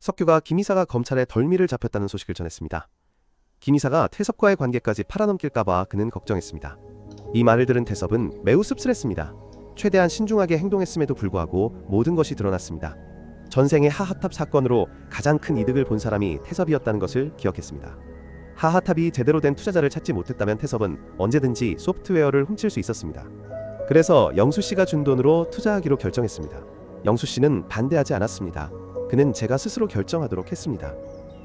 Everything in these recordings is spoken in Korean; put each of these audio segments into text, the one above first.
석규가 김 이사가 검찰에 덜미를 잡혔다는 소식을 전했습니다. 김 이사가 태섭과의 관계까지 팔아넘길까봐 그는 걱정했습니다. 이 말을 들은 태섭은 매우 씁쓸했습니다. 최대한 신중하게 행동했음에도 불구하고 모든 것이 드러났습니다. 전생의 하하탑 사건으로 가장 큰 이득을 본 사람이 태섭이었다는 것을 기억했습니다. 하하탑이 제대로 된 투자자를 찾지 못했다면 태섭은 언제든지 소프트웨어를 훔칠 수 있었습니다. 그래서 영수씨가 준 돈으로 투자하기로 결정했습니다. 영수씨는 반대하지 않았습니다. 그는 제가 스스로 결정하도록 했습니다.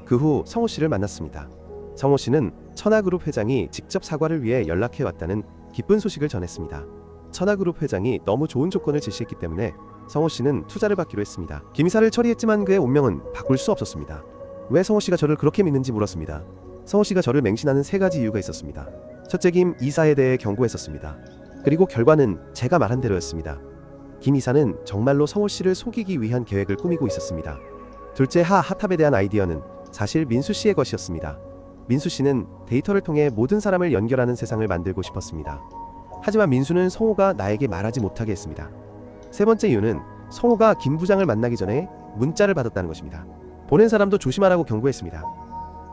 그 후 성호씨를 만났습니다. 성호씨는 천하그룹 회장이 직접 사과를 위해 연락해왔다는 기쁜 소식을 전했습니다. 천하그룹 회장이 너무 좋은 조건을 제시했기 때문에 성호씨는 투자를 받기로 했습니다. 김 이사를 처리했지만 그의 운명은 바꿀 수 없었습니다. 왜 성호씨가 저를 그렇게 믿는지 물었습니다. 성호씨가 저를 맹신하는 세 가지 이유가 있었습니다. 첫째, 김 이사에 대해 경고했었습니다. 그리고 결과는 제가 말한 대로였습니다. 김 이사는 정말로 성호씨를 속이기 위한 계획을 꾸미고 있었습니다. 둘째, 하하탑에 대한 아이디어는 사실 민수씨의 것이었습니다. 민수씨는 데이터를 통해 모든 사람을 연결하는 세상을 만들고 싶었습니다. 하지만 민수는 성호가 나에게 말하지 못하게 했습니다. 세 번째 이유는 성호가 김 부장을 만나기 전에 문자를 받았다는 것입니다. 보낸 사람도 조심하라고 경고했습니다.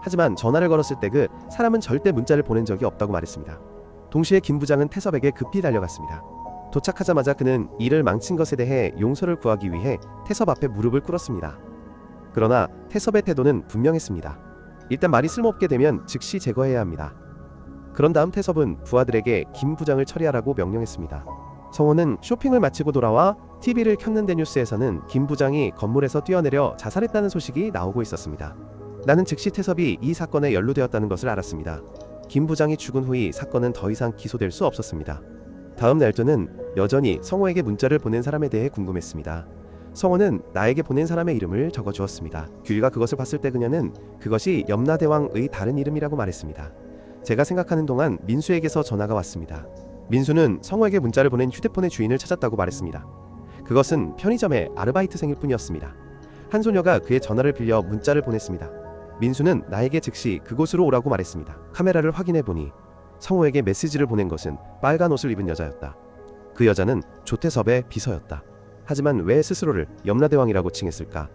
하지만 전화를 걸었을 때 그 사람은 절대 문자를 보낸 적이 없다고 말했습니다. 동시에 김 부장은 태섭에게 급히 달려갔습니다. 도착하자마자 그는 일을 망친 것에 대해 용서를 구하기 위해 태섭 앞에 무릎을 꿇었습니다. 그러나 태섭의 태도는 분명했습니다. 일단 말이 쓸모없게 되면 즉시 제거해야 합니다. 그런 다음 태섭은 부하들에게 김 부장을 처리하라고 명령했습니다. 성호는 쇼핑을 마치고 돌아와 TV를 켰는데 뉴스에서는 김 부장이 건물에서 뛰어내려 자살했다는 소식이 나오고 있었습니다. 나는 즉시 태섭이 이 사건에 연루되었다는 것을 알았습니다. 김 부장이 죽은 후 이 사건은 더 이상 기소될 수 없었습니다. 다음 날 저는 여전히 성호에게 문자를 보낸 사람에 대해 궁금했습니다. 성호는 나에게 보낸 사람의 이름을 적어주었습니다. 규리가 그것을 봤을 때 그녀는 그것이 염라대왕의 다른 이름이라고 말했습니다. 제가 생각하는 동안 민수에게서 전화가 왔습니다. 민수는 성호에게 문자를 보낸 휴대폰의 주인을 찾았다고 말했습니다. 그것은 편의점의 아르바이트생일 뿐이었습니다. 한 소녀가 그의 전화를 빌려 문자를 보냈습니다. 민수는 나에게 즉시 그곳으로 오라고 말했습니다. 카메라를 확인해 보니 성호에게 메시지를 보낸 것은 빨간 옷을 입은 여자였다. 그 여자는 조태섭의 비서였다. 하지만 왜 스스로를 염라대왕이라고 칭했을까?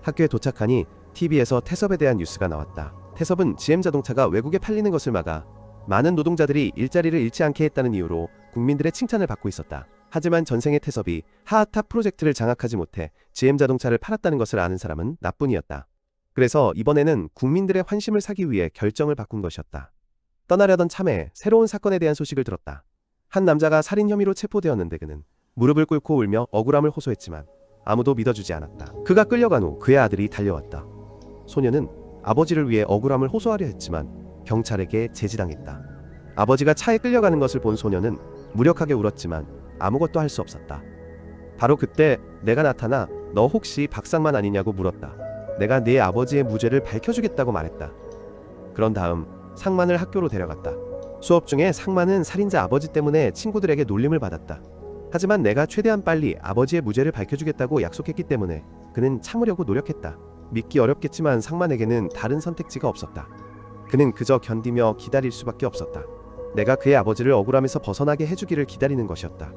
학교에 도착하니 TV에서 태섭에 대한 뉴스가 나왔다. 태섭은 GM자동차가 외국에 팔리는 것을 막아 많은 노동자들이 일자리를 잃지 않게 했다는 이유로 국민들의 칭찬을 받고 있었다. 하지만 전생의 태섭이 하하탑 프로젝트를 장악하지 못해 GM자동차를 팔았다는 것을 아는 사람은 나뿐이었다. 그래서 이번에는 국민들의 환심을 사기 위해 결정을 바꾼 것이었다. 떠나려던 참에 새로운 사건에 대한 소식을 들었다. 한 남자가 살인 혐의로 체포되었는데 그는 무릎을 꿇고 울며 억울함을 호소했지만 아무도 믿어주지 않았다. 그가 끌려간 후 그의 아들이 달려왔다. 소녀는 아버지를 위해 억울함을 호소하려 했지만 경찰에게 제지당했다. 아버지가 차에 끌려가는 것을 본 소녀는 무력하게 울었지만 아무것도 할 수 없었다. 바로 그때 내가 나타나 너 혹시 박상만 아니냐고 물었다. 내가 네 아버지의 무죄를 밝혀주겠다고 말했다. 그런 다음 상만을 학교로 데려갔다. 수업 중에 상만은 살인자 아버지 때문에 친구들에게 놀림을 받았다. 하지만 내가 최대한 빨리 아버지의 무죄를 밝혀주겠다고 약속했기 때문에 그는 참으려고 노력했다. 믿기 어렵겠지만 상만에게는 다른 선택지가 없었다. 그는 그저 견디며 기다릴 수밖에 없었다. 내가 그의 아버지를 억울함에서 벗어나게 해주기를 기다리는 것이었다.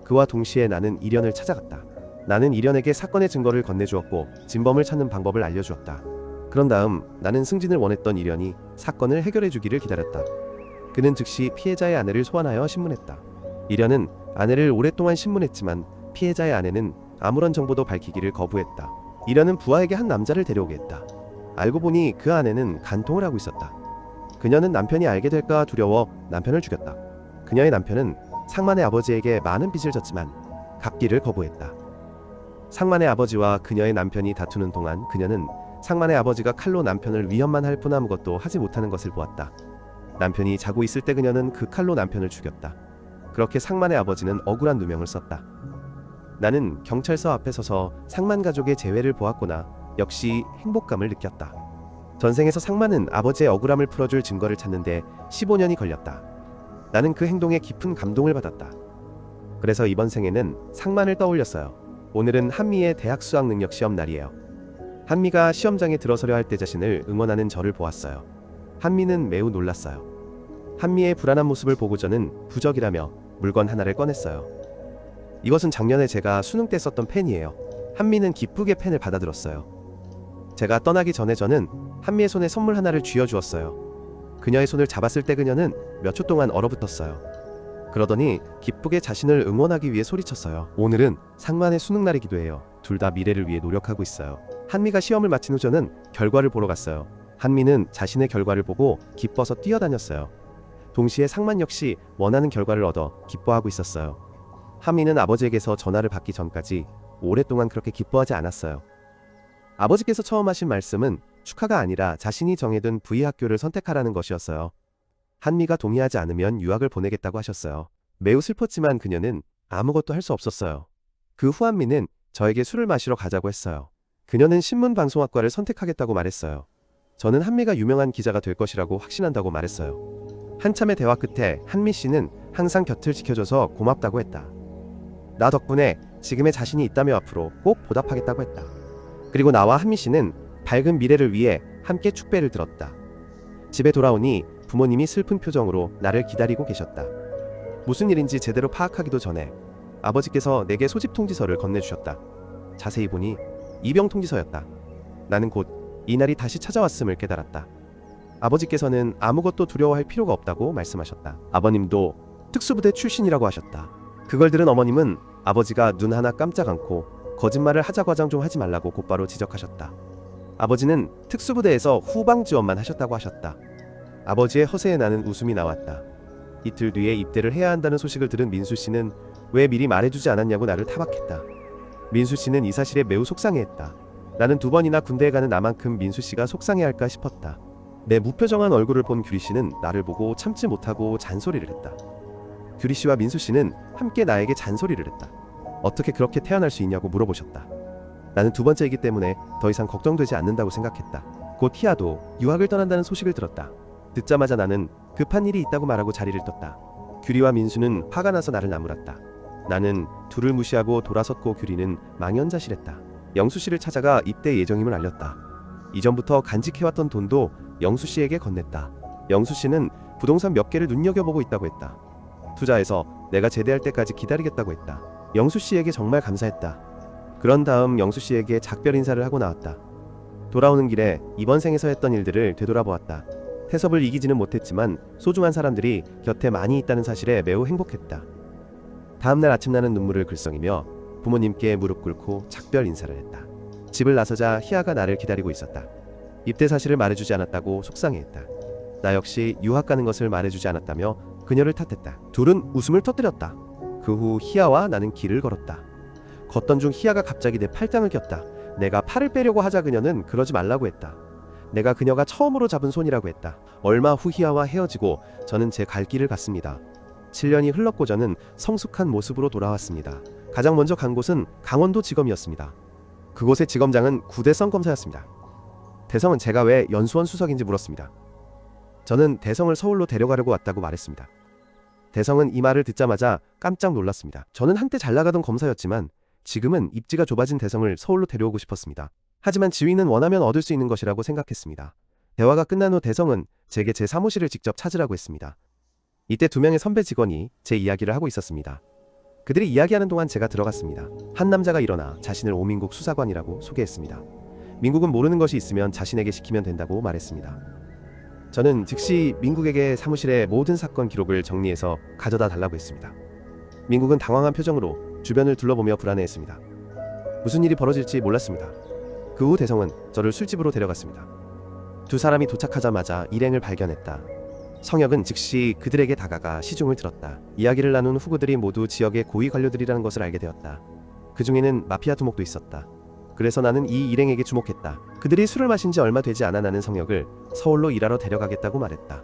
그와 동시에 나는 이련을 찾아갔다. 나는 이련에게 사건의 증거를 건네주었고 진범을 찾는 방법을 알려주었다. 그런 다음 나는 승진을 원했던 이련이 사건을 해결해주기를 기다렸다. 그는 즉시 피해자의 아내를 소환하여 신문했다. 이련은 아내를 오랫동안 신문했지만 피해자의 아내는 아무런 정보도 밝히기를 거부했다. 이련은 부하에게 한 남자를 데려오게 했다. 알고 보니 그 아내는 간통을 하고 있었다. 그녀는 남편이 알게 될까 두려워 남편을 죽였다. 그녀의 남편은 상만의 아버지에게 많은 빚을 졌지만 갚기를 거부했다. 상만의 아버지와 그녀의 남편이 다투는 동안 그녀는 상만의 아버지가 칼로 남편을 위협만 할 뿐 아무것도 하지 못하는 것을 보았다. 남편이 자고 있을 때 그녀는 그 칼로 남편을 죽였다. 그렇게 상만의 아버지는 억울한 누명을 썼다. 나는 경찰서 앞에 서서 상만 가족의 재회를 보았거나 역시 행복감을 느꼈다. 전생에서 상만은 아버지의 억울함을 풀어줄 증거를 찾는데 15년이 걸렸다. 나는 그 행동에 깊은 감동을 받았다. 그래서 이번 생에는 상만을 떠올렸어요. 오늘은 한미의 대학 수학 능력 시험 날이에요. 한미가 시험장에 들어서려 할 때 자신을 응원하는 저를 보았어요. 한미는 매우 놀랐어요. 한미의 불안한 모습을 보고 저는 부적이라며 물건 하나를 꺼냈어요. 이것은 작년에 제가 수능 때 썼던 펜이에요. 한미는 기쁘게 펜을 받아들었어요. 제가 떠나기 전에 저는 한미의 손에 선물 하나를 쥐어주었어요. 그녀의 손을 잡았을 때 그녀는 몇 초 동안 얼어붙었어요. 그러더니 기쁘게 자신을 응원하기 위해 소리쳤어요. 오늘은 상만의 수능 날이기도 해요. 둘 다 미래를 위해 노력하고 있어요. 한미가 시험을 마친 후 저는 결과를 보러 갔어요. 한미는 자신의 결과를 보고 기뻐서 뛰어다녔어요. 동시에 상만 역시 원하는 결과를 얻어 기뻐하고 있었어요. 한미는 아버지에게서 전화를 받기 전까지 오랫동안 그렇게 기뻐하지 않았어요. 아버지께서 처음 하신 말씀은 축하가 아니라 자신이 정해둔 V학교를 선택하라는 것이었어요. 한미가 동의하지 않으면 유학을 보내겠다고 하셨어요. 매우 슬펐지만 그녀는 아무것도 할 수 없었어요. 그 후 한미는 저에게 술을 마시러 가자고 했어요. 그녀는 신문방송학과를 선택하겠다고 말했어요. 저는 한미가 유명한 기자가 될 것이라고 확신한다고 말했어요. 한참의 대화 끝에 한미 씨는 항상 곁을 지켜줘서 고맙다고 했다. 나 덕분에 지금의 자신이 있다며 앞으로 꼭 보답하겠다고 했다. 그리고 나와 한미 씨는 밝은 미래를 위해 함께 축배를 들었다. 집에 돌아오니 부모님이 슬픈 표정으로 나를 기다리고 계셨다. 무슨 일인지 제대로 파악하기도 전에 아버지께서 내게 소집 통지서를 건네주셨다. 자세히 보니 이병 통지서였다. 나는 곧 이날이 다시 찾아왔음을 깨달았다. 아버지께서는 아무것도 두려워할 필요가 없다고 말씀하셨다. 아버님도 특수부대 출신이라고 하셨다. 그걸 들은 어머님은 아버지가 눈 하나 깜짝 않고 거짓말을 하자과장 좀 하지 말라고 곧바로 지적하셨다. 아버지는 특수부대에서 후방 지원만 하셨다고 하셨다. 아버지의 허세에 나는 웃음이 나왔다. 이틀 뒤에 입대를 해야 한다는 소식을 들은 민수 씨는 왜 미리 말해주지 않았냐고 나를 타박했다. 민수 씨는 이 사실에 매우 속상해했다. 나는 2번이나 군대에 가는 나만큼 민수 씨가 속상해할까 싶었다. 내 무표정한 얼굴을 본 규리 씨는 나를 보고 참지 못하고 잔소리를 했다. 규리 씨와 민수 씨는 함께 나에게 잔소리를 했다. 어떻게 그렇게 태어날 수 있냐고 물어보셨다. 나는 2번째이기 때문에 더 이상 걱정되지 않는다고 생각했다. 곧 희아도 유학을 떠난다는 소식을 들었다. 듣자마자 나는 급한 일이 있다고 말하고 자리를 떴다. 규리와 민수는 화가 나서 나를 나무랐다. 나는 둘을 무시하고 돌아섰고 규리는 망연자실했다. 영수 씨를 찾아가 입대 예정임을 알렸다. 이전부터 간직해왔던 돈도 영수 씨에게 건넸다. 영수 씨는 부동산 몇 개를 눈여겨보고 있다고 했다. 투자해서 내가 제대할 때까지 기다리겠다고 했다. 영수 씨에게 정말 감사했다. 그런 다음 영수 씨에게 작별 인사를 하고 나왔다. 돌아오는 길에 이번 생에서 했던 일들을 되돌아보았다. 태섭을 이기지는 못했지만 소중한 사람들이 곁에 많이 있다는 사실에 매우 행복했다. 다음날 아침 나는 눈물을 글썽이며 부모님께 무릎 꿇고 작별 인사를 했다. 집을 나서자 희아가 나를 기다리고 있었다. 입대 사실을 말해주지 않았다고 속상해했다. 나 역시 유학 가는 것을 말해주지 않았다며 그녀를 탓했다. 둘은 웃음을 터뜨렸다. 그 후 희아와 나는 길을 걸었다. 걷던 중 희아가 갑자기 내 팔짱을 꼈다. 내가 팔을 빼려고 하자 그녀는 그러지 말라고 했다. 내가 그녀가 처음으로 잡은 손이라고 했다. 얼마 후 희아와 헤어지고 저는 제 갈 길을 갔습니다. 7년이 흘렀고 저는 성숙한 모습으로 돌아왔습니다. 가장 먼저 간 곳은 강원도 지검이었습니다. 그곳의 지검장은 구대성 검사였습니다. 대성은 제가 왜 연수원 수석인지 물었습니다. 저는 대성을 서울로 데려가려고 왔다고 말했습니다. 대성은 이 말을 듣자마자 깜짝 놀랐습니다. 저는 한때 잘 나가던 검사였지만 지금은 입지가 좁아진 대성을 서울로 데려오고 싶었습니다. 하지만 지위는 원하면 얻을 수 있는 것이라고 생각했습니다. 대화가 끝난 후 대성은 제게 제 사무실을 직접 찾으라고 했습니다. 이때 2명의 선배 직원이 제 이야기를 하고 있었습니다. 그들이 이야기하는 동안 제가 들어갔습니다. 한 남자가 일어나 자신을 오민국 수사관이라고 소개했습니다. 민국은 모르는 것이 있으면 자신에게 시키면 된다고 말했습니다. 저는 즉시 민국에게 사무실의 모든 사건 기록을 정리해서 가져다 달라고 했습니다. 민국은 당황한 표정으로 주변을 둘러보며 불안해했습니다. 무슨 일이 벌어질지 몰랐습니다. 그 후 대성은 저를 술집으로 데려갔습니다. 두 사람이 도착하자마자 일행을 발견했다. 성혁은 즉시 그들에게 다가가 시중을 들었다. 이야기를 나눈 후구들이 모두 지역의 고위 관료들이라는 것을 알게 되었다. 그 중에는 마피아 두목도 있었다. 그래서 나는 이 일행에게 주목했다. 그들이 술을 마신 지 얼마 되지 않아 나는 성혁을 서울로 일하러 데려가겠다고 말했다.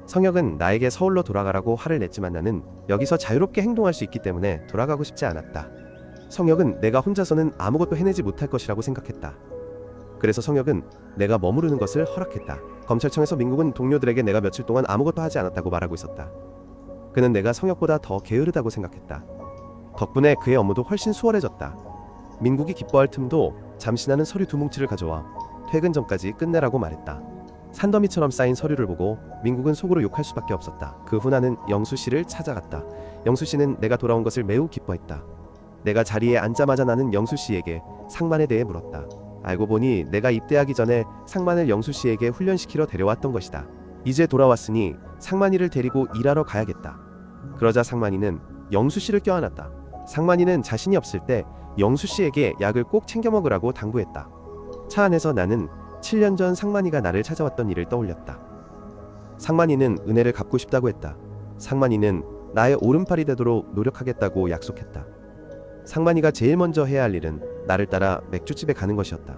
성혁은 나에게 서울로 돌아가라고 화를 냈지만 나는 여기서 자유롭게 행동할 수 있기 때문에 돌아가고 싶지 않았다. 성혁은 내가 혼자서는 아무것도 해내지 못할 것이라고 생각했다. 그래서 성혁은 내가 머무르는 것을 허락했다. 검찰청에서 민국은 동료들에게 내가 며칠 동안 아무것도 하지 않았다고 말하고 있었다. 그는 내가 성혁보다 더 게으르다고 생각했다. 덕분에 그의 업무도 훨씬 수월해졌다. 민국이 기뻐할 틈도 잠시 나는 서류 2뭉치를 가져와 퇴근 전까지 끝내라고 말했다. 산더미처럼 쌓인 서류를 보고 민국은 속으로 욕할 수밖에 없었다. 그 후 나는 영수 씨를 찾아갔다. 영수 씨는 내가 돌아온 것을 매우 기뻐했다. 내가 자리에 앉자마자 나는 영수 씨에게 상만에 대해 물었다. 알고 보니 내가 입대하기 전에 상만을 영수 씨에게 훈련시키러 데려왔던 것이다. 이제 돌아왔으니 상만이를 데리고 일하러 가야겠다. 그러자 상만이는 영수 씨를 껴안았다. 상만이는 자신이 없을 때 영수 씨에게 약을 꼭 챙겨 먹으라고 당부했다. 차 안에서 나는 7년 전 상만이가 나를 찾아왔던 일을 떠올렸다. 상만이는 은혜를 갚고 싶다고 했다. 상만이는 나의 오른팔이 되도록 노력하겠다고 약속했다. 상만이가 제일 먼저 해야 할 일은 나를 따라 맥주집에 가는 것이었다.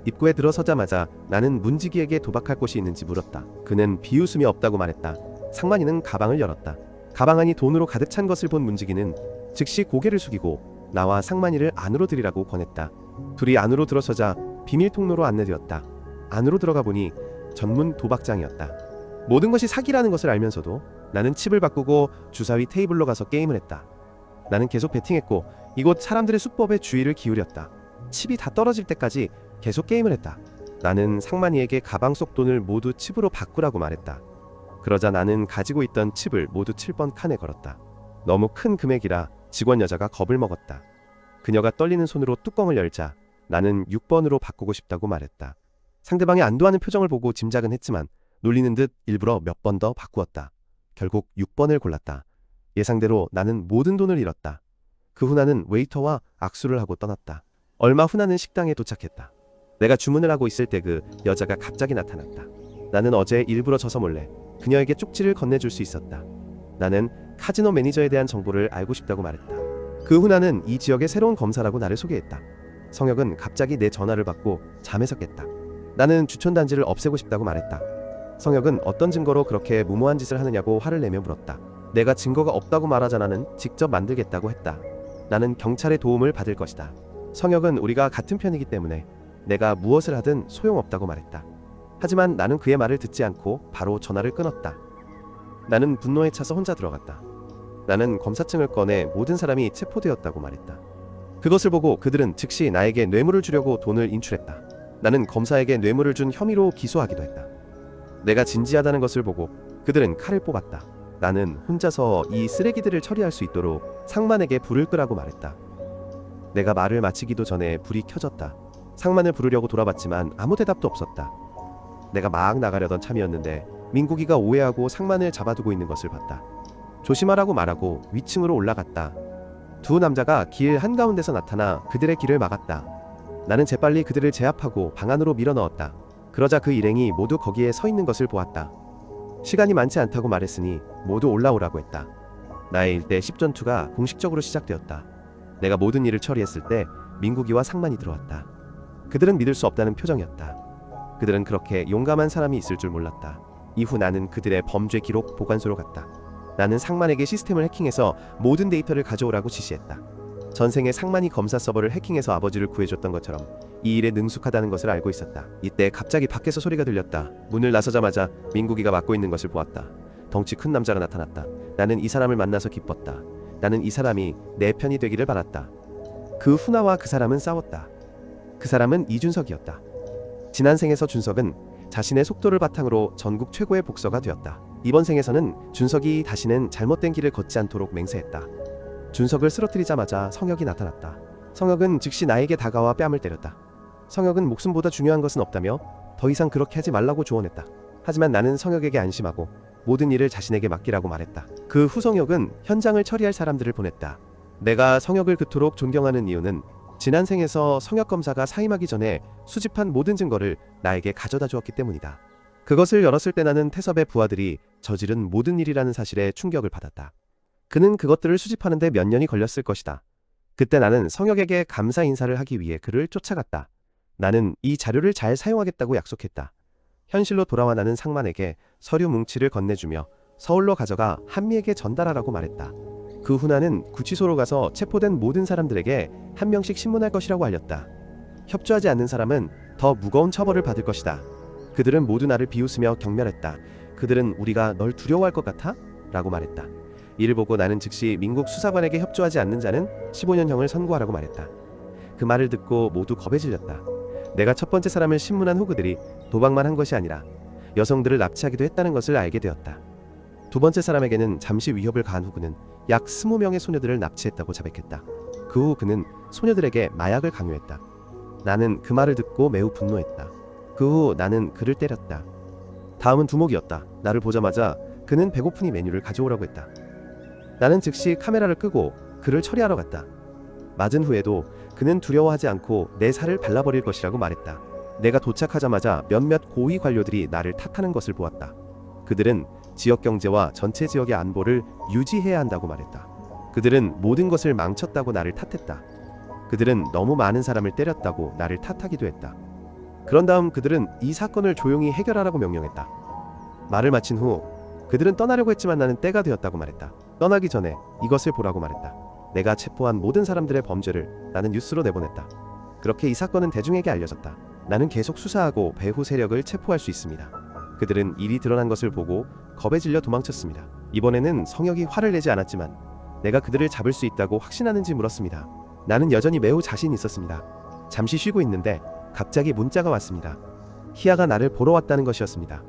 입구에 들어서자마자 나는 문지기에게 도박할 곳이 있는지 물었다. 그는 비웃음이 없다고 말했다. 상만이는 가방을 열었다. 가방 안이 돈으로 가득 찬 것을 본 문지기는 즉시 고개를 숙이고 나와 상만이를 안으로 들이라고 권했다. 둘이 안으로 들어서자 비밀 통로로 안내되었다. 안으로 들어가 보니 전문 도박장이었다. 모든 것이 사기라는 것을 알면서도 나는 칩을 바꾸고 주사위 테이블로 가서 게임을 했다. 나는 계속 베팅했고 이곳 사람들의 수법에 주의를 기울였다. 칩이 다 떨어질 때까지 계속 게임을 했다. 나는 상만이에게 가방 속 돈을 모두 칩으로 바꾸라고 말했다. 그러자 나는 가지고 있던 칩을 모두 7번 칸에 걸었다. 너무 큰 금액이라 직원 여자가 겁을 먹었다. 그녀가 떨리는 손으로 뚜껑을 열자 나는 6번으로 바꾸고 싶다고 말했다. 상대방이 안도하는 표정을 보고 짐작은 했지만 놀리는 듯 일부러 몇 번 더 바꾸었다. 결국 6번을 골랐다. 예상대로 나는 모든 돈을 잃었다. 그 후 나는 웨이터와 악수를 하고 떠났다. 얼마 후 나는 식당에 도착했다. 내가 주문을 하고 있을 때 그 여자가 갑자기 나타났다. 나는 어제 일부러 져서 몰래 그녀에게 쪽지를 건네줄 수 있었다. 나는 카지노 매니저에 대한 정보를 알고 싶다고 말했다. 그 후 나는 이 지역의 새로운 검사라고 나를 소개했다. 성혁은 갑자기 내 전화를 받고 잠에서 깼다. 나는 주촌단지를 없애고 싶다고 말했다. 성혁은 어떤 증거로 그렇게 무모한 짓을 하느냐고 화를 내며 물었다. 내가 증거가 없다고 말하자나는 직접 만들겠다고 했다. 나는 경찰의 도움을 받을 것이다. 성혁은 우리가 같은 편이기 때문에 내가 무엇을 하든 소용없다고 말했다. 하지만 나는 그의 말을 듣지 않고 바로 전화를 끊었다. 나는 분노에 차서 혼자 들어갔다. 나는 검사증을 꺼내 모든 사람이 체포되었다고 말했다. 그것을 보고 그들은 즉시 나에게 뇌물을 주려고 돈을 인출했다. 나는 검사에게 뇌물을 준 혐의로 기소하기도 했다. 내가 진지하다는 것을 보고 그들은 칼을 뽑았다. 나는 혼자서 이 쓰레기들을 처리할 수 있도록 상만에게 불을 끄라고 말했다. 내가 말을 마치기도 전에 불이 켜졌다. 상만을 부르려고 돌아봤지만 아무 대답도 없었다. 내가 막 나가려던 참이었는데 민국이가 오해하고 상만을 잡아두고 있는 것을 봤다. 조심하라고 말하고 위층으로 올라갔다. 두 남자가 길 한가운데서 나타나 그들의 길을 막았다. 나는 재빨리 그들을 제압하고 방 안으로 밀어넣었다. 그러자 그 일행이 모두 거기에 서 있는 것을 보았다. 시간이 많지 않다고 말했으니 모두 올라오라고 했다. 나의 일대 10전투가 공식적으로 시작되었다. 내가 모든 일을 처리했을 때 민국이와 상만이 들어왔다. 그들은 믿을 수 없다는 표정이었다. 그들은 그렇게 용감한 사람이 있을 줄 몰랐다. 이후 나는 그들의 범죄 기록 보관소로 갔다. 나는 상만에게 시스템을 해킹해서 모든 데이터를 가져오라고 지시했다. 전생에 상만이 검사 서버를 해킹해서 아버지를 구해줬던 것처럼 이 일에 능숙하다는 것을 알고 있었다. 이때 갑자기 밖에서 소리가 들렸다. 문을 나서자마자 민국이가 맡고 있는 것을 보았다. 덩치 큰 남자가 나타났다. 나는 이 사람을 만나서 기뻤다. 나는 이 사람이 내 편이 되기를 바랐다. 그 후 나와 그 사람은 싸웠다. 그 사람은 이준석이었다. 지난 생에서 준석은 자신의 속도를 바탕으로 전국 최고의 복서가 되었다. 이번 생에서는 준석이 다시는 잘못된 길을 걷지 않도록 맹세했다. 준석을 쓰러뜨리자마자 성혁이 나타났다. 성혁은 즉시 나에게 다가와 뺨을 때렸다. 성혁은 목숨보다 중요한 것은 없다며 더 이상 그렇게 하지 말라고 조언했다. 하지만 나는 성혁에게 안심하고 모든 일을 자신에게 맡기라고 말했다. 그 후 성혁은 현장을 처리할 사람들을 보냈다. 내가 성혁을 그토록 존경하는 이유는 지난 생에서 성혁 검사가 사임하기 전에 수집한 모든 증거를 나에게 가져다 주었기 때문이다. 그것을 열었을 때 나는 태섭의 부하들이 저지른 모든 일이라는 사실에 충격을 받았다. 그는 그것들을 수집하는데 몇 년이 걸렸을 것이다. 그때 나는 성혁에게 감사 인사를 하기 위해 그를 쫓아갔다. 나는 이 자료를 잘 사용하겠다고 약속했다. 현실로 돌아와 나는 상만에게 서류 뭉치를 건네주며 서울로 가져가 한미에게 전달하라고 말했다. 그 후 나는 구치소로 가서 체포된 모든 사람들에게 한 명씩 신문할 것이라고 알렸다. 협조하지 않는 사람은 더 무거운 처벌을 받을 것이다. 그들은 모두 나를 비웃으며 경멸했다. 그들은 우리가 널 두려워할 것 같아? 라고 말했다. 이를 보고 나는 즉시 민국 수사관에게 협조하지 않는 자는 15년형을 선고하라고 말했다. 그 말을 듣고 모두 겁에 질렸다. 내가 첫 번째 사람을 신문한 후 그들이 도박만 한 것이 아니라 여성들을 납치하기도 했다는 것을 알게 되었다. 두 번째 사람에게는 잠시 위협을 가한 후 그는 약 20명의 소녀들을 납치했다고 자백했다. 그 후 그는 소녀들에게 마약을 강요했다. 나는 그 말을 듣고 매우 분노했다. 그 후 나는 그를 때렸다. 다음은 두목이었다. 나를 보자마자 그는 배고프니 메뉴를 가져오라고 했다. 나는 즉시 카메라를 끄고 그를 처리하러 갔다. 맞은 후에도 그는 두려워하지 않고 내 살을 발라버릴 것이라고 말했다. 내가 도착하자마자 몇몇 고위 관료들이 나를 탓하는 것을 보았다. 그들은 지역 경제와 전체 지역의 안보를 유지해야 한다고 말했다. 그들은 모든 것을 망쳤다고 나를 탓했다. 그들은 너무 많은 사람을 때렸다고 나를 탓하기도 했다. 그런 다음 그들은 이 사건을 조용히 해결하라고 명령했다. 말을 마친 후 그들은 떠나려고 했지만 나는 때가 되었다고 말했다. 떠나기 전에 이것을 보라고 말했다. 내가 체포한 모든 사람들의 범죄를 나는 뉴스로 내보냈다. 그렇게 이 사건은 대중에게 알려졌다. 나는 계속 수사하고 배후 세력을 체포할 수 있습니다. 그들은 일이 드러난 것을 보고 겁에 질려 도망쳤습니다. 이번에는 성혁이 화를 내지 않았지만 내가 그들을 잡을 수 있다고 확신하는지 물었습니다. 나는 여전히 매우 자신 있었습니다. 잠시 쉬고 있는데 갑자기 문자가 왔습니다. 희아가 나를 보러 왔다는 것이었습니다.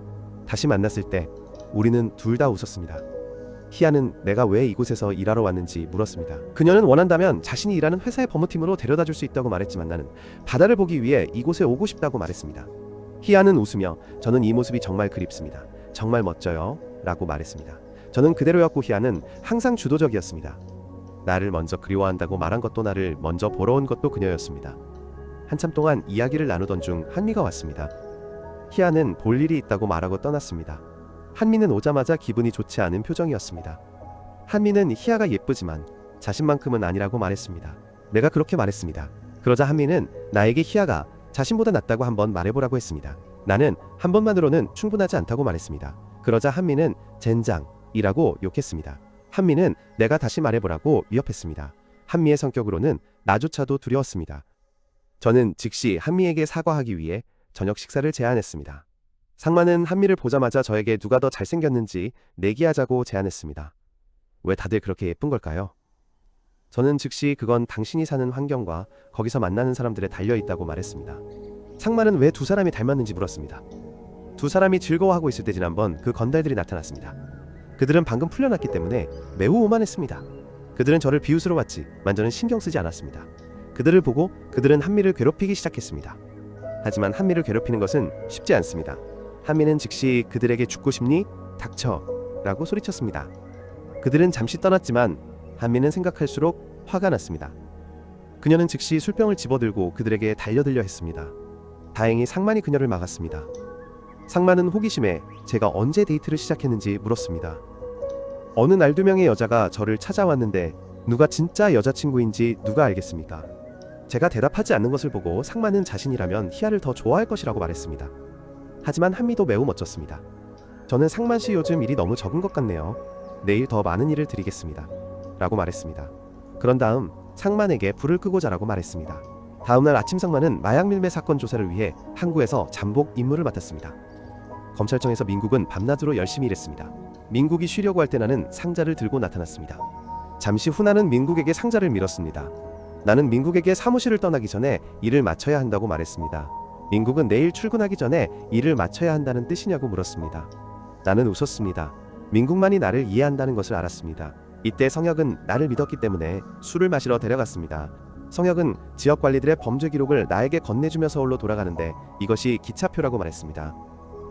다시 만났을 때 우리는 둘 다 웃었습니다. 희아는 내가 왜 이곳에서 일하러 왔는지 물었습니다. 그녀는 원한다면 자신이 일하는 회사의 법무팀으로 데려다 줄 수 있다고 말했지만 나는 바다를 보기 위해 이곳에 오고 싶다고 말했습니다. 희아는 웃으며 저는 이 모습이 정말 그립습니다. 정말 멋져요 라고 말했습니다. 저는 그대로였고 희아는 항상 주도적이었습니다. 나를 먼저 그리워한다고 말한 것도 나를 먼저 보러 온 것도 그녀였습니다. 한참 동안 이야기를 나누던 중 한미가 왔습니다. 희아는 볼 일이 있다고 말하고 떠났습니다. 한미는 오자마자 기분이 좋지 않은 표정이었습니다. 한미는 희아가 예쁘지만 자신만큼은 아니라고 말했습니다. 내가 그렇게 말했습니다. 그러자 한미는 나에게 희아가 자신보다 낫다고 한번 말해보라고 했습니다. 나는 한 번만으로는 충분하지 않다고 말했습니다. 그러자 한미는 젠장이라고 욕했습니다. 한미는 내가 다시 말해보라고 위협했습니다. 한미의 성격으로는 나조차도 두려웠습니다. 저는 즉시 한미에게 사과하기 위해 저녁 식사를 제안했습니다. 상만은 한미를 보자마자 저에게 누가 더 잘생겼는지 내기하자고 제안했습니다. 왜 다들 그렇게 예쁜 걸까요? 저는 즉시 그건 당신이 사는 환경과 거기서 만나는 사람들에 달려있다고 말했습니다. 상만은 왜 두 사람이 닮았는지 물었습니다. 두 사람이 즐거워하고 있을 때 지난번 그 건달들이 나타났습니다. 그들은 방금 풀려났기 때문에 매우 오만했습니다. 그들은 저를 비웃으러 왔지만 저는 신경 쓰지 않았습니다. 그들을 보고 그들은 한미를 괴롭히기 시작했습니다. 하지만 한미를 괴롭히는 것은 쉽지 않습니다. 한미는 즉시 그들에게 죽고 싶니? 닥쳐! 라고 소리쳤습니다. 그들은 잠시 떠났지만 한미는 생각할수록 화가 났습니다. 그녀는 즉시 술병을 집어들고 그들에게 달려들려 했습니다. 다행히 상만이 그녀를 막았습니다. 상만은 호기심에 제가 언제 데이트를 시작했는지 물었습니다. 어느 날 두 명의 여자가 저를 찾아왔는데 누가 진짜 여자친구인지 누가 알겠습니까? 제가 대답하지 않는 것을 보고 상만은 자신이라면 희아를 더 좋아할 것이라고 말했습니다. 하지만 한미도 매우 멋졌습니다. 저는 상만씨 요즘 일이 너무 적은 것 같네요. 내일 더 많은 일을 드리겠습니다. 라고 말했습니다. 그런 다음 상만에게 불을 끄고 자라고 말했습니다. 다음날 아침 상만은 마약 밀매 사건 조사를 위해 항구에서 잠복 임무를 맡았습니다. 검찰청에서 민국은 밤낮으로 열심히 일했습니다. 민국이 쉬려고 할 때 나는 상자를 들고 나타났습니다. 잠시 후 나는 민국에게 상자를 밀었습니다. 나는 민국에게 사무실을 떠나기 전에 일을 마쳐야 한다고 말했습니다. 민국은 내일 출근하기 전에 일을 마쳐야 한다는 뜻이냐고 물었습니다. 나는 웃었습니다. 민국만이 나를 이해한다는 것을 알았습니다. 이때 성혁은 나를 믿었기 때문에 술을 마시러 데려갔습니다. 성혁은 지역 관리들의 범죄 기록을 나에게 건네주며 서울로 돌아가는데 이것이 기차표라고 말했습니다.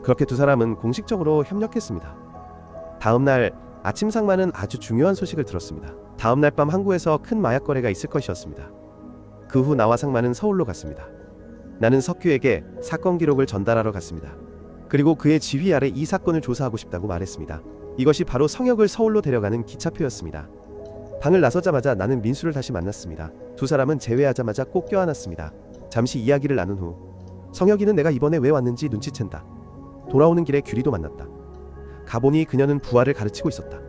그렇게 두 사람은 공식적으로 협력했습니다. 다음날 아침 상만은 아주 중요한 소식을 들었습니다. 다음날 밤 항구에서 큰 마약 거래가 있을 것이었습니다. 그 후 나와 상만은 서울로 갔습니다. 나는 석규에게 사건 기록을 전달하러 갔습니다. 그리고 그의 지휘 아래 이 사건을 조사하고 싶다고 말했습니다. 이것이 바로 성혁을 서울로 데려가는 기차표였습니다. 방을 나서자마자 나는 민수를 다시 만났습니다. 두 사람은 재회하자마자 꼭 껴안았습니다. 잠시 이야기를 나눈 후 성혁이는 내가 이번에 왜 왔는지 눈치챈다. 돌아오는 길에 규리도 만났다. 가보니 그녀는 부하를 가르치고 있었다.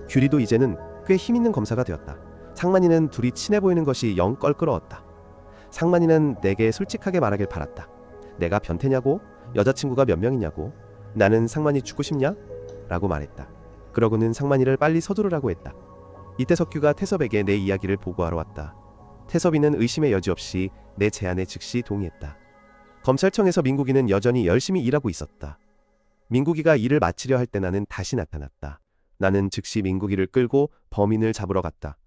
규리도 이제는 꽤 힘있는 검사가 되었다. 상만이는 둘이 친해 보이는 것이 영 껄끄러웠다. 상만이는 내게 솔직하게 말하길 바랐다. 내가 변태냐고? 여자친구가 몇 명이냐고? 나는 상만이 죽고 싶냐? 라고 말했다. 그러고는 상만이를 빨리 서두르라고 했다. 이때 석규가 태섭에게 내 이야기를 보고하러 왔다. 태섭이는 의심의 여지 없이 내 제안에 즉시 동의했다. 검찰청에서 민국이는 여전히 열심히 일하고 있었다. 민국이가 일을 마치려 할 때 나는 다시 나타났다. 나는 즉시 민국이를 끌고 범인을 잡으러 갔다.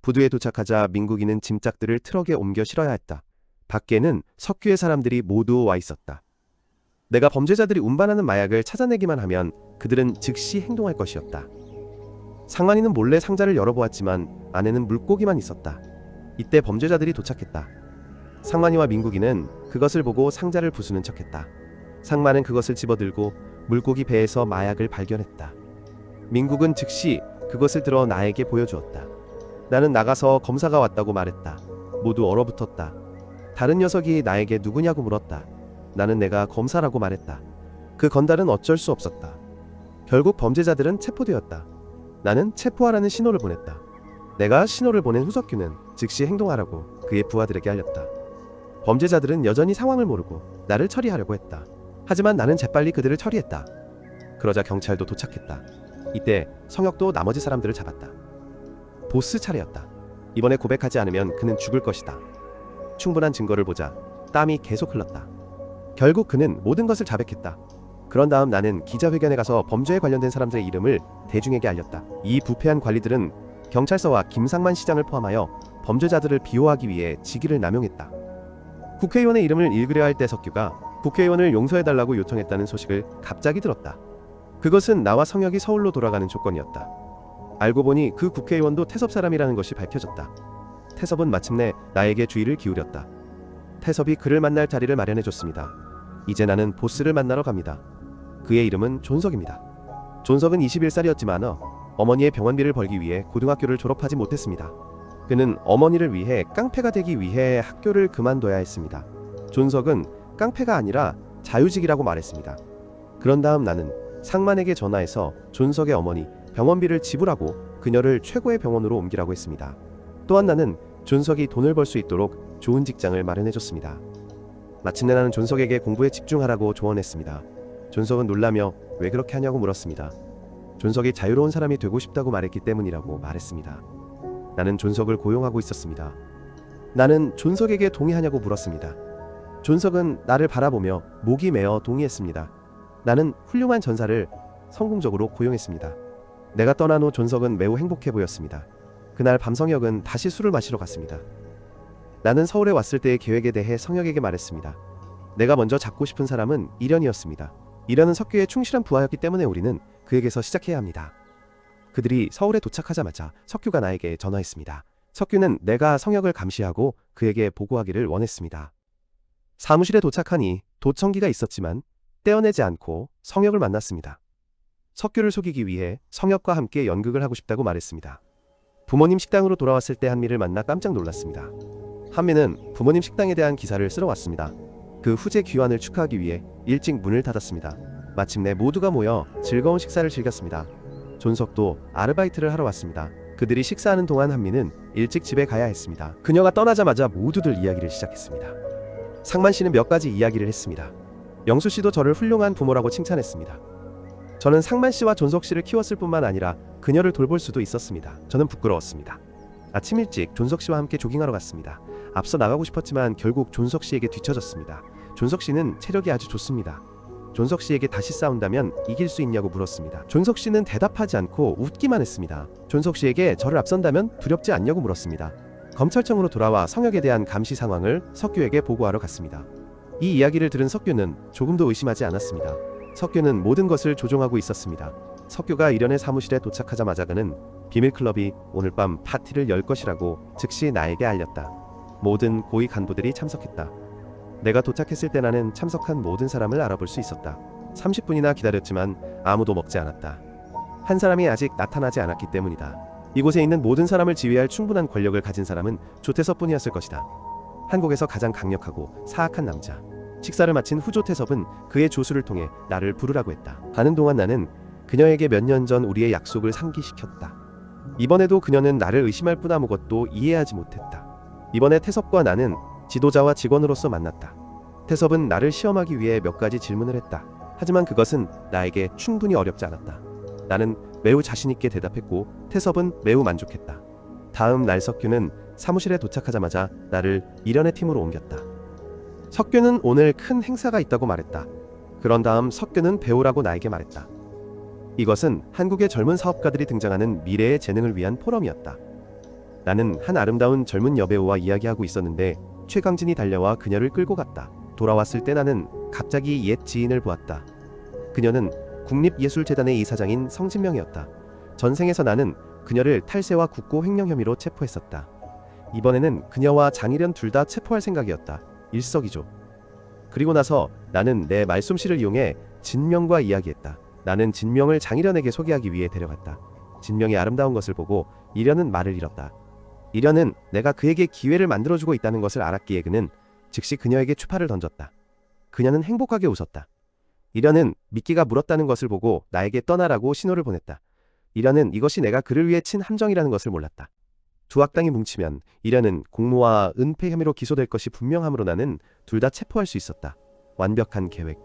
부두에 도착하자 민국이는 짐짝들을 트럭에 옮겨 실어야 했다. 밖에는 석규의 사람들이 모두 와 있었다. 내가 범죄자들이 운반하는 마약을 찾아내기만 하면 그들은 즉시 행동할 것이었다. 상만이는 몰래 상자를 열어보았지만 안에는 물고기만 있었다. 이때 범죄자들이 도착했다. 상만이와 민국이는 그것을 보고 상자를 부수는 척했다. 상만은 그것을 집어들고 물고기 배에서 마약을 발견했다. 민국은 즉시 그것을 들어 나에게 보여주었다. 나는 나가서 검사가 왔다고 말했다. 모두 얼어붙었다. 다른 녀석이 나에게 누구냐고 물었다. 나는 내가 검사라고 말했다. 그 건달은 어쩔 수 없었다. 결국 범죄자들은 체포되었다. 나는 체포하라는 신호를 보냈다. 내가 신호를 보낸 후석규는 즉시 행동하라고 그의 부하들에게 알렸다. 범죄자들은 여전히 상황을 모르고 나를 처리하려고 했다. 하지만 나는 재빨리 그들을 처리했다. 그러자 경찰도 도착했다. 이때 성혁도 나머지 사람들을 잡았다. 보스 차례였다. 이번에 고백하지 않으면 그는 죽을 것이다. 충분한 증거를 보자 땀이 계속 흘렀다. 결국 그는 모든 것을 자백했다. 그런 다음 나는 기자회견에 가서 범죄에 관련된 사람들의 이름을 대중에게 알렸다. 이 부패한 관리들은 경찰서와 김상만 시장을 포함하여 범죄자들을 비호하기 위해 직위를 남용했다. 국회의원의 이름을 읽으려 할 때 석규가 국회의원을 용서해달라고 요청했다는 소식을 갑자기 들었다. 그것은 나와 성혁이 서울로 돌아가는 조건이었다. 알고 보니 그 국회의원도 태섭 사람이라는 것이 밝혀졌다. 태섭은 마침내 나에게 주의를 기울였다. 태섭이 그를 만날 자리를 마련해줬습니다. 이제 나는 보스를 만나러 갑니다. 그의 이름은 존석입니다. 존석은 21살이었지만 어머니의 병원비를 벌기 위해 고등학교를 졸업하지 못했습니다. 그는 어머니를 위해 깡패가 되기 위해 학교를 그만둬야 했습니다. 존석은 깡패가 아니라 자유직이라고 말했습니다. 그런 다음 나는 상만에게 전화해서 존석의 어머니 병원비를 지불하고 그녀를 최고의 병원으로 옮기라고 했습니다. 또한 나는 존석이 돈을 벌 수 있도록 좋은 직장을 마련해줬습니다. 마침내 나는 존석에게 공부에 집중하라고 조언했습니다. 존석은 놀라며 왜 그렇게 하냐고 물었습니다. 존석이 자유로운 사람이 되고 싶다고 말했기 때문이라고 말했습니다. 나는 존석을 고용하고 있었습니다. 나는 존석에게 동의하냐고 물었습니다. 존석은 나를 바라보며 목이 메어 동의했습니다. 나는 훌륭한 전사를 성공적으로 고용했습니다. 내가 떠난 후 존석은 매우 행복해 보였습니다. 그날 밤 성혁은 다시 술을 마시러 갔습니다. 나는 서울에 왔을 때의 계획에 대해 성혁에게 말했습니다. 내가 먼저 잡고 싶은 사람은 이련이었습니다. 이련은 석규의 충실한 부하였기 때문에 우리는 그에게서 시작해야 합니다. 그들이 서울에 도착하자마자 석규가 나에게 전화했습니다. 석규는 내가 성혁을 감시하고 그에게 보고하기를 원했습니다. 사무실에 도착하니 도청기가 있었지만 떼어내지 않고 성혁을 만났습니다. 석규를 속이기 위해 성혁과 함께 연극을 하고 싶다고 말했습니다. 부모님 식당으로 돌아왔을 때 한미를 만나 깜짝 놀랐습니다. 한미는 부모님 식당에 대한 기사를 쓰러 왔습니다. 그 후제 귀환을 축하하기 위해 일찍 문을 닫았습니다. 마침내 모두가 모여 즐거운 식사를 즐겼습니다. 존석도 아르바이트를 하러 왔습니다. 그들이 식사하는 동안 한미는 일찍 집에 가야 했습니다. 그녀가 떠나자마자 모두들 이야기를 시작했습니다. 상만 씨는 몇 가지 이야기를 했습니다. 영수 씨도 저를 훌륭한 부모라고 칭찬했습니다. 저는 상만 씨와 존석 씨를 키웠을 뿐만 아니라 그녀를 돌볼 수도 있었습니다. 저는 부끄러웠습니다. 아침 일찍 존석 씨와 함께 조깅하러 갔습니다. 앞서 나가고 싶었지만 결국 존석 씨에게 뒤처졌습니다. 존석 씨는 체력이 아주 좋습니다. 존석 씨에게 다시 싸운다면 이길 수 있냐고 물었습니다. 존석 씨는 대답하지 않고 웃기만 했습니다. 존석 씨에게 저를 앞선다면 두렵지 않냐고 물었습니다. 검찰청으로 돌아와 성혁에 대한 감시 상황을 석규에게 보고하러 갔습니다. 이 이야기를 들은 석규는 조금도 의심하지 않았습니다. 석규는 모든 것을 조종하고 있었습니다. 석규가 이련의 사무실에 도착하자마자 그는 비밀클럽이 오늘 밤 파티를 열 것이라고 즉시 나에게 알렸다. 모든 고위 간부들이 참석했다. 내가 도착했을 때 나는 참석한 모든 사람을 알아볼 수 있었다. 30분이나 기다렸지만 아무도 먹지 않았다. 한 사람이 아직 나타나지 않았기 때문이다. 이곳에 있는 모든 사람을 지휘할 충분한 권력을 가진 사람은 조태섭뿐이었을 것이다. 한국에서 가장 강력하고 사악한 남자. 식사를 마친 후 조태섭은 그의 조수를 통해 나를 부르라고 했다. 가는 동안 나는 그녀에게 몇 년 전 우리의 약속을 상기시켰다. 이번에도 그녀는 나를 의심할 뿐 아무것도 이해하지 못했다. 이번에 태섭과 나는 지도자와 직원으로서 만났다. 태섭은 나를 시험하기 위해 몇 가지 질문을 했다. 하지만 그것은 나에게 충분히 어렵지 않았다. 나는 매우 자신있게 대답했고 태섭은 매우 만족했다. 다음 날 석규는 사무실에 도착하자마자 나를 이련의 팀으로 옮겼다. 석규는 오늘 큰 행사가 있다고 말했다. 그런 다음 석규는 배우라고 나에게 말했다. 이것은 한국의 젊은 사업가들이 등장하는 미래의 재능을 위한 포럼이었다. 나는 한 아름다운 젊은 여배우와 이야기하고 있었는데 최강진이 달려와 그녀를 끌고 갔다. 돌아왔을 때 나는 갑자기 옛 지인을 보았다. 그녀는 국립예술재단의 이사장인 성진명이었다. 전생에서 나는 그녀를 탈세와 국고 횡령 혐의로 체포했었다. 이번에는 그녀와 장일현 둘 다 체포할 생각이었다. 일석이조. 그리고 나서 나는 내 말솜씨를 이용해 진명과 이야기했다. 나는 진명을 장일현에게 소개하기 위해 데려갔다. 진명이 아름다운 것을 보고 일현은 말을 잃었다. 일현은 내가 그에게 기회를 만들어주고 있다는 것을 알았기에 그는 즉시 그녀에게 추파를 던졌다. 그녀는 행복하게 웃었다. 일현은 미끼가 물었다는 것을 보고 나에게 떠나라고 신호를 보냈다. 일현은 이것이 내가 그를 위해 친 함정이라는 것을 몰랐다. 두 악당이 뭉치면 일현은 공모와 은폐 혐의로 기소될 것이 분명하므로 나는 둘 다 체포할 수 있었다. 완벽한 계획.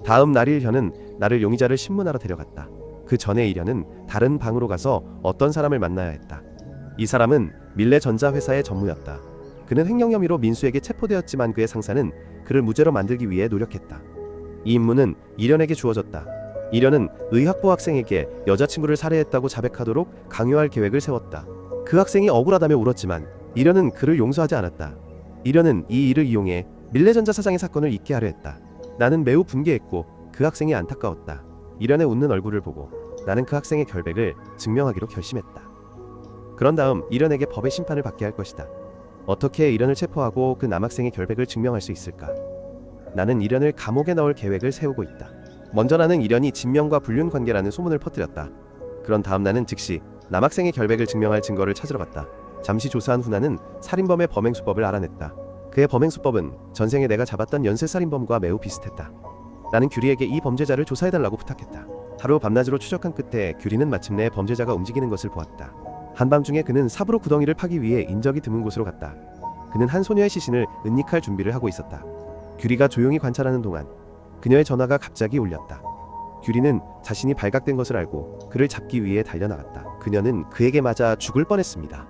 다음 날 일현은 나를 용의자를 신문하러 데려갔다. 그 전에 일현은 다른 방으로 가서 어떤 사람을 만나야 했다. 이 사람은 밀레전자회사의 전무였다. 그는 횡령 혐의로 민수에게 체포되었지만 그의 상사는 그를 무죄로 만들기 위해 노력했다. 이 임무는 일현에게 주어졌다. 일현은 의학부 학생에게 여자친구를 살해했다고 자백하도록 강요할 계획을 세웠다. 그 학생이 억울하다며 울었지만 일현은 그를 용서하지 않았다. 일현은 이 일을 이용해 밀레전자 사장의 사건을 잊게 하려 했다. 나는 매우 분개했고 그 학생이 안타까웠다. 일현의 웃는 얼굴을 보고 나는 그 학생의 결백을 증명하기로 결심했다. 그런 다음 일현에게 법의 심판을 받게 할 것이다. 어떻게 일현을 체포하고 그 남학생의 결백을 증명할 수 있을까? 나는 일현을 감옥에 넣을 계획을 세우고 있다. 먼저 나는 일현이 진명과 불륜 관계라는 소문을 퍼뜨렸다. 그런 다음 나는 즉시 남학생의 결백을 증명할 증거를 찾으러 갔다. 잠시 조사한 후 나는 살인범의 범행수법을 알아냈다. 그의 범행수법은 전생에 내가 잡았던 연쇄살인범과 매우 비슷했다. 나는 규리에게 이 범죄자를 조사해달라고 부탁했다. 하루 밤낮으로 추적한 끝에 규리는 마침내 범죄자가 움직이는 것을 보았다. 한밤중에 그는 삽으로 구덩이를 파기 위해 인적이 드문 곳으로 갔다. 그는 한 소녀의 시신을 은닉할 준비를 하고 있었다. 규리가 조용히 관찰하는 동안 그녀의 전화가 갑자기 울렸다. 규리는 자신이 발각된 것을 알고 그를 잡기 위해 달려나갔다. 그녀는 그에게 맞아 죽을 뻔했습니다.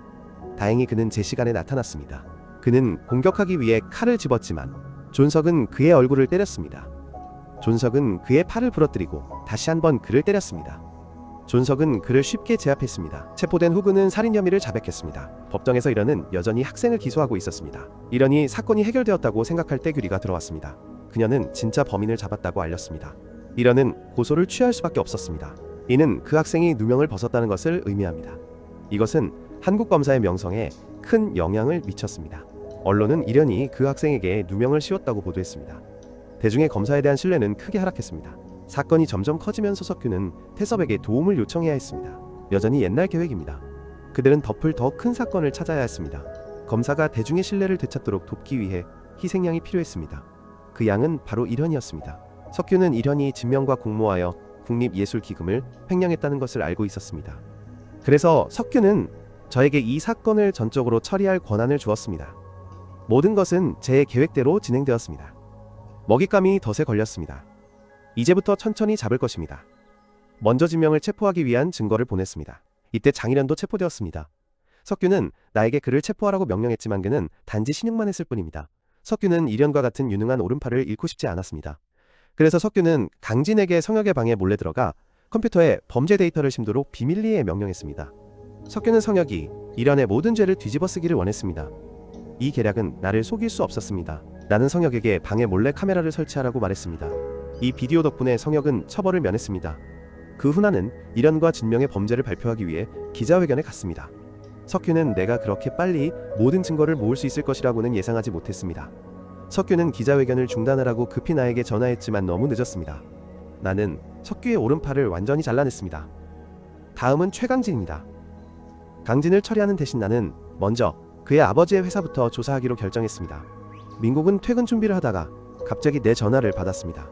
다행히 그는 제 시간에 나타났습니다. 그는 공격하기 위해 칼을 집었지만 존석은 그의 얼굴을 때렸습니다. 존석은 그의 팔을 부러뜨리고 다시 한번 그를 때렸습니다. 존석은 그를 쉽게 제압했습니다. 체포된 후 그는 살인 혐의를 자백했습니다. 법정에서 일현은 여전히 학생을 기소하고 있었습니다. 일현이 사건이 해결되었다고 생각할 때 규리가 들어왔습니다. 그녀는 진짜 범인을 잡았다고 알렸습니다. 일현은 고소를 취할 수밖에 없었습니다. 이는 그 학생이 누명을 벗었다는 것을 의미합니다. 이것은 한국 검사의 명성에 큰 영향을 미쳤습니다. 언론은 일현이 그 학생에게 누명을 씌웠다고 보도했습니다. 대중의 검사에 대한 신뢰는 크게 하락했습니다. 사건이 점점 커지면서 석규는 태섭에게 도움을 요청해야 했습니다. 여전히 옛날 계획입니다. 그들은 덮을 더 큰 사건을 찾아야 했습니다. 검사가 대중의 신뢰를 되찾도록 돕기 위해 희생양이 필요했습니다. 그 양은 바로 일현이었습니다. 석규는 일현이 진명과 공모하여 국립예술기금을 횡령했다는 것을 알고 있었습니다. 그래서 석규는 저에게 이 사건을 전적으로 처리할 권한을 주었습니다. 모든 것은 제 계획대로 진행되었습니다. 먹잇감이 덫에 걸렸습니다. 이제부터 천천히 잡을 것입니다. 먼저 진명을 체포하기 위한 증거를 보냈습니다. 이때 장일현도 체포되었습니다. 석규는 나에게 그를 체포하라고 명령했지만 그는 단지 신용만 했을 뿐입니다. 석규는 일현과 같은 유능한 오른팔을 잃고 싶지 않았습니다. 그래서 석규는 강진에게 성역의 방에 몰래 들어가 컴퓨터에 범죄 데이터를 심도록 비밀리에 명령했습니다. 석규는 성역이 일현의 모든 죄를 뒤집어쓰기를 원했습니다. 이 계략은 나를 속일 수 없었습니다. 나는 성역에게 방에 몰래 카메라를 설치하라고 말했습니다. 이 비디오 덕분에 성역은 처벌을 면했습니다. 그 후 나는 일현과 진명의 범죄를 발표하기 위해 기자회견에 갔습니다. 석규는 내가 그렇게 빨리 모든 증거를 모을 수 있을 것이라고는 예상하지 못했습니다. 석규는 기자회견을 중단하라고 급히 나에게 전화했지만 너무 늦었습니다. 나는 석규의 오른팔을 완전히 잘라냈습니다. 다음은 최강진입니다. 강진을 처리하는 대신 나는 먼저 그의 아버지의 회사부터 조사하기로 결정했습니다. 민국은 퇴근 준비를 하다가 갑자기 내 전화를 받았습니다.